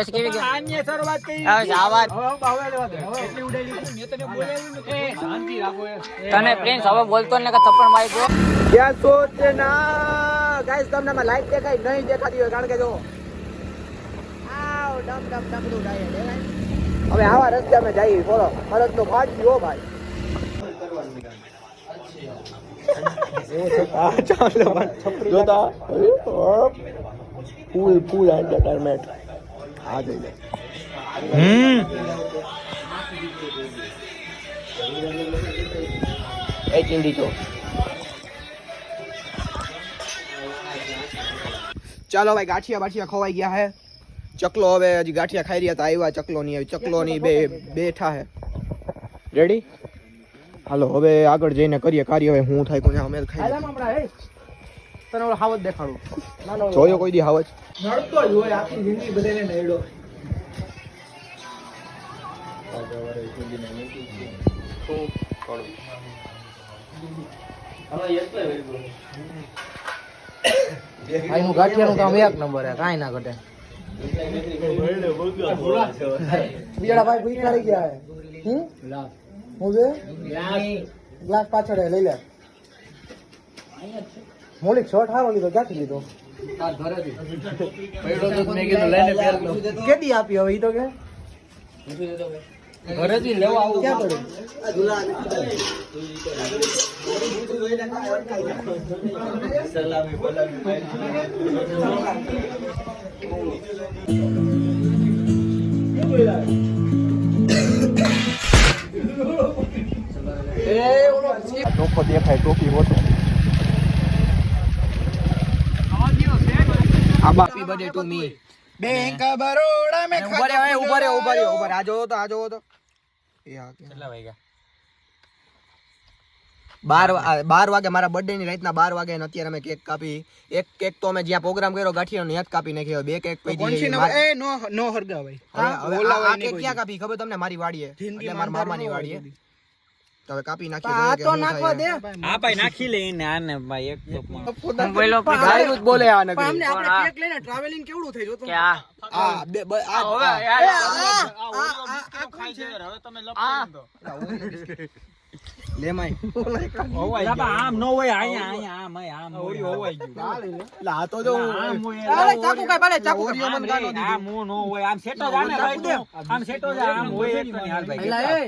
પછી કેવી ગઈ આન્ય શરૂઆત કરી આવાજ એટલી ઉડાડી મે તને બોલાવ્યું ને શાંતિ રાખો તને પ્રિન્સ હવે બોલતો ને કે થપ્પડ મારી દો ક્યાં સોચના ગાઈસ તમને માં લાઈટ દેખાય નહીં દેખાતી હોય કારણ કે જો આવ ડમ ડમ ડમ નું ગાય દેખાય હવે આવા રસ્તામાં જઈએ બોલો ફરજ નો ફાટી હો ભાઈ જોતા ફૂલ એન્ટરટેનમેન્ટ આ જઈ લે એક ઇન્ડી તો ચાલો ભાઈ ગાંઠિયા બાઠિયા ખવાઈ ગયા હે ચકલો હવે હજી ગાંઠિયા ખાઈ રહ્યા હતા આવ્યા ચકલો નહીં આવી ચકલો ની બેઠા હે રેડી હાલો હવે આગળ જઈને કરીએ કાર્ય હવે હું થાય કોને અમે ખાઈ તને ઓલો હાવજ દેખાડું જોયો કોઈ દી હાવજ નડતો જ હોય આખી જિંદગી બધાને નડ્યો ભાઈ નું ગાંઠિયાનું કામ એક નંબર હે કાઈ ના ઘટે બીજા ભાઈ ભૂખા રહી ગયા હે હું છે ગ્લાસ પાછળ લઈ લે મોલી શોર્ટ હારો લીધો ક્યાંથી લીધો કેદી આપી હવે ઈ તો કે ઘરેથી લેવા આવું ક્યાં પડે ટોપો દેખાય ટોપી હોતો Happy birthday to me. Bank of Baroda में ऊपर आ जाओ तो ये आ गया કેટલા વાગ્યા 12 વાગે મારા બર્થડે ની રાતના 12 વાગે ને અત્યારે અમે કેક કાપી એક કેક તો અમે જ્યાં પ્રોગ્રામ કર્યો ગાંઠિયાનો ન્યાત કાપી નાખ્યો બે કેક પડી કોણસી એ નો હરગા ભાઈ હવે આ કેક ક્યાં કાપી ખબર તમને મારી વાડીએ એટલે મારા મામાની વાડીએ તો હવે કાપી નાખી આ તો નાખવા દે આ ભાઈ નાખી લેને આને ભાઈ એક તો બોલો ગાયરું જ બોલે આને અમને આપણે કેક લઈને ટ્રાવેલિંગ કેવડું થઈ જો તો આ હવે ખાઈ છે હવે તમે લપકો લે માઈ હોવાય આમ નો હોય આમ ઓરી હોવાય ગયું લા તો જો આમ હોય અરે ચાકુ કાઈ ભલે ચાકુ ઓરીઓ મન ગાનો દીધું આમ નો હોય આમ સેટો જાને ભાઈ આમ સેટો જા આમ હોય એક ની હાલ ભાઈ એલા એ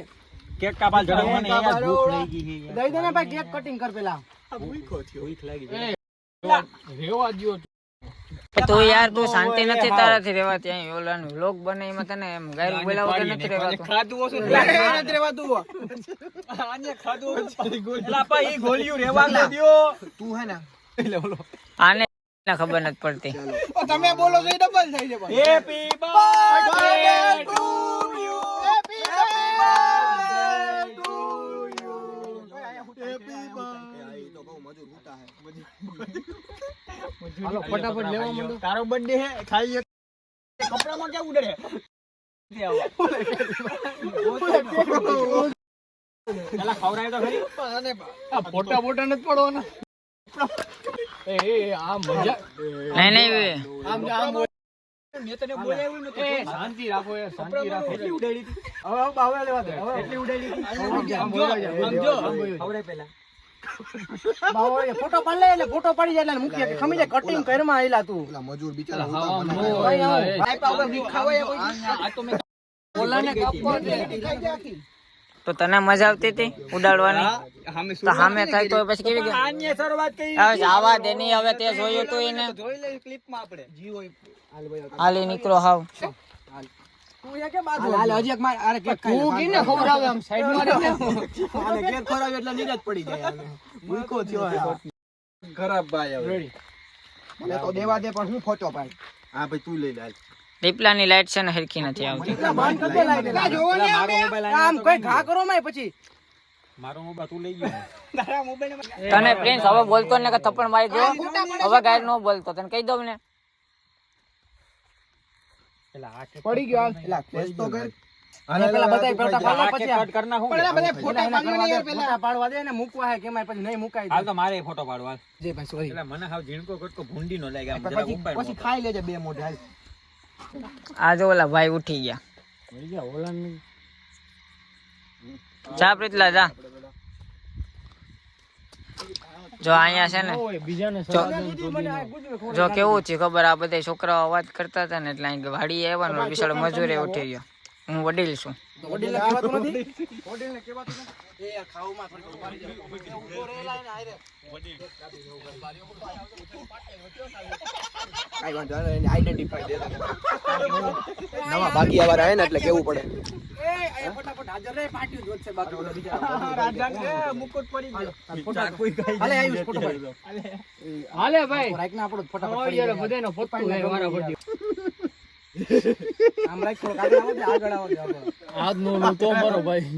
કેક કા બાલ જડો મને યાર ભૂખ લાગી ગઈ દઈ દે ને ભાઈ કેક કટિંગ કર પેલા ભૂખો થયો ભૂખ લાગી ગઈ રેવા દ્યો તો યાર તું શાંતિ નથી તારાથી રેવા ત્યાં ઓલાનો વ્લોગ બને એમાં તને એમ ગાયર બોલાવો તો નથી રેવાતું ખાધું ઓછું નથી રેવાતું આને ખાધું એલા પા ઈ ગોલિયું રેવા ન દ્યો તું હે ને એટલે બોલો આને ખબર નથી પડતી ઓ તમે બોલો તો ડબલ થઈ જાય happy birthday to you happy birthday to you happy birthday તો બહુ મજૂર હોતા હે હાલો ફટાફટ લેવા માંડો તારો બર્થડે હે ખાઈ કપડામાં ક્યાં ઉડે ચલા ખવરાય તો ખરી અને આ ફોટા નથી પડવાના એ આ મજા નહીં આમ મે તને બોલાવ્યું ને શાંતિ રાખો એટલી ઉડાડી હવે બાવળા લેવા દે હવે એટલી ઉડાડી સમજો ખવરાય પહેલા બાવળે ફોટો પાડ લે એટલે ફોટો પડી જાય એટલે મૂકી કે ખમી જાય કટિંગ કરમાં આયલા તું ઓલા મજૂર બિચારા ભાઈ પાવર ખાવાય કોઈ આ તો મે બોલાને કાપવા દે તો તને મજા આવતી હતી ઉડાડવાની તો સામે થાય તો પછી કેવી ગઈ આન્ય શરૂઆત કરી આવા દે ની હવે તે જોયું તો એને જોઈ લે ક્લિપ માં આપણે જીવો હાલી નીકળો હાવ તું એ કે બાજુ હાલ હજી એક માર અરે કેક ખાઈ તું કીને ખવરાવે આમ સાઈડ માં આને કેક ખવરાવે એટલે નીરજ પડી જાય ભૂખો થયો ખરાબ ભાઈ હવે રેડી મને તો દેવા દે પણ હું ફોટો પાડ હા ભાઈ તું લઈ લે દીપલાની લાઈટ છે ને હરખી નથી આવતી બંધ કર દે લાઈટ જોવો ને મારો મોબાઈલ આમ કોઈ ઘા કરો મે પછી મારો મોબાઈલ તું લઈ ગયો તારા મોબાઈલ તને પ્રિન્સ હવે બોલતો ને કે થપ્પડ મારી દો હવે ગાયર નો બોલતો તને કહી દઉં ને પેલા આ પડી ગયો પેલા કેસ તો કર અને પેલા બધાય ફોટા પાડો પછી કટ કરના હું પેલા બધાય ફોટા પાડવા ને પેલા પાડવા દે ને મૂકવા હે કેમાય પછી નહીં મુકાઈ દે હાલ તો મારે ફોટો પાડવા જે ભાઈ સોરી એટલે મને હાવ ઝીણકો કટકો ભૂંડી નો લાગ્યા જરા ઉપર પછી ખાઈ લેજે બે મોઢે હાલ આ જો ઓલા ભાઈ ઉઠી ગયા. ચા પ્રીતલા જા. જો અહીંયા છે ને જો કેવું છે ખબર, આ બધા છોકરાઓ અવાજ કરતા હતા ને એટલે અહીં વાડી આવ્યા ને બિચારો મજૂરે ઉઠી ગયો. હું વડીલ છું. નવા ભાગી આવા રહે ને એટલે કેવું પડે. હાલે ભાઈ બધાનો ફોટો આમ રાખ થોડો આગળ આવો હાથ નો તો મારો ભાઈ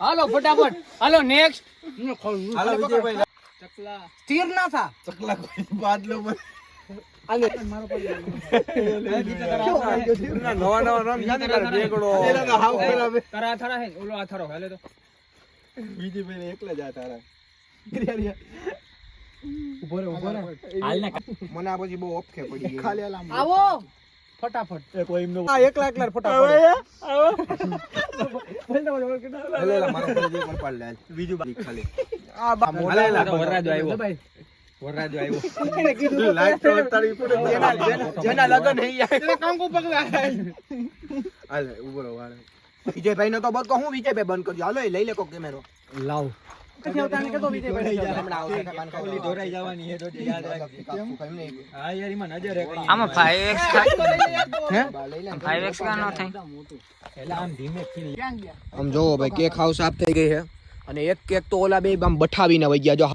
હાલો ફટાફટ હાલો નેક્સ્ટ હાલો વિજયભાઈ ચકલા સ્થિર ના થા ચકલા કોઈ બાદલો મને આ પછી બહુ ઓફખે પડી ગઈ. આવો ફટાફટ એકલા એકલા ફટાફટ મારો પાડ લે બીજું ખાલી વરરાજો આવ્યો લાઈટ તો તારી પૂરે જેના લગન હે એટલે કામ કો પગલા હાલે ઉભરો વાળે વિજયભાઈ નો તો બસ કહું વિજયભાઈ બંધ કરજો. હાલો લઈ લે કો કેમેરો લાવ કથી આવતાને કે તો વિજયભાઈ હમણાં આવતા કાન કાલી દોરાઈ જવાની હે તો યાદ રાખ કેમ નહીં. હા યાર ઈમાં નજર હે આમાં 5x હે 5x કા નો થાય એટલે આમ ધીમે થી આમ જોવો ભાઈ કેક હાઉસ સાફ થઈ ગઈ છે અને એક કેક તો ઓલા બે આમ બઠાવીને વઈ ગયા. જો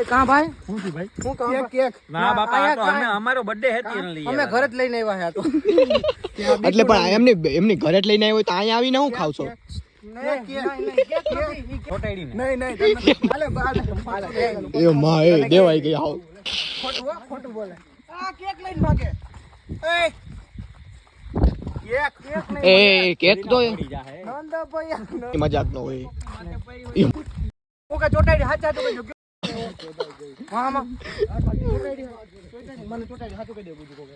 કહાં ભાઈ હું થી ભાઈ હું કહું કેક ના બાપા આ તો અમે બર્થડે હે તીન લઈ અમે ઘરે જ લઈને આવ્યા હતા તો એટલે પણ એમની ઘરે જ લઈને આવ્યો તો અહીંયા આવીને હું ખાવ છો? એ માં એ દેવાઈ ગઈ આવ ખોટું બોલે આ કેક લઈને ભાગે એ કેક તો નંદભાઈ મજાક નો હોય. ઓકે ચોટાડી હાચા તો કજો હા માં મને ચોટાડી હાચું કહી દે બુજુ કોને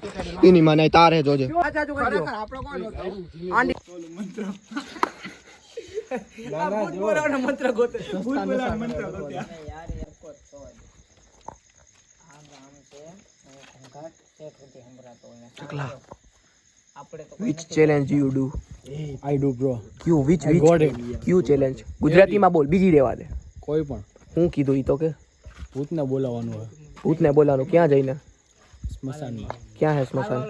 ચોટાડી એની માને તારે જોજે હાચા તો કહી દે આપણો કોણ આંડી આ ભૂત બોલાવવાનો મંત્ર ગોતે ભૂત બોલાવવાનો મંત્ર ગોતે યાર કોત તો આ ગામ છે ઘંઘાટ છે કૃતિ હંભરાતો હોય ચકલા આપણે તો which challenge you do? I do bro. Q which Q challenge ગુજરાતીમાં બોલ, બીજી રેવા દે. કોઈ પણ હું કીધું ઈ તો કે ભૂતને બોલાવવાનું હોય ભૂતને બોલાવાનું ક્યાં જઈને? સ્મશાનમાં. ક્યાં હે સ્મશાન?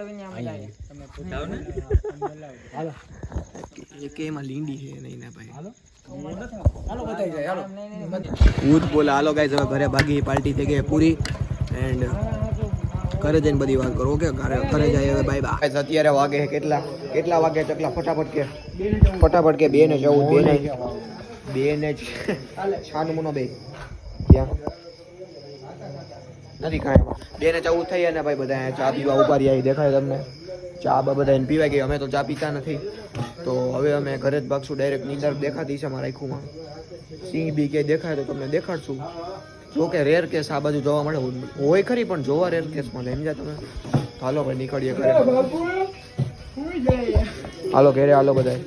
હાલો એક એમાં લીંડી છે નહીં ના ભાઈ. હાલો બતાઈ જાય હાલો ભૂત બોલા. હાલો ગાઈસ હવે ઘરે ભાગી, પાર્ટી થઈ ગઈ પૂરી એન્ડ ઘરે જઈને બધી વાત કરો. ઓકે ઘરે જાય હવે બાય બાય. અત્યારે વાગે છે કેટલા વાગે ચકલા ફટાફટ કે 2:14 2 ને છાનમુનો બે ક્યાં નથી કાંઈ 2:14 થઈ અને ભાઈ બધા ચા પીવા ઉભા રહ્યા દેખાય તમને. ચા બધાને પીવાય ગઈ. અમે તો ચા પીતા નથી તો હવે અમે ઘરે જ ભાગશું. ડાયરેક્ટ નીંદર દેખાતી છે મારા આખુંમાં. સિંહ બી કે દેખાય તો તમને દેખાડશું. જો કે રેર કેસ આ બાજુ જોવા મળે હોય ખરી પણ જોવા રેર કેસ મળે સમજ્યા તમે. હાલો ભાઈ નીકળીએ ઘરે. હાલો ઘરે હાલો બધા.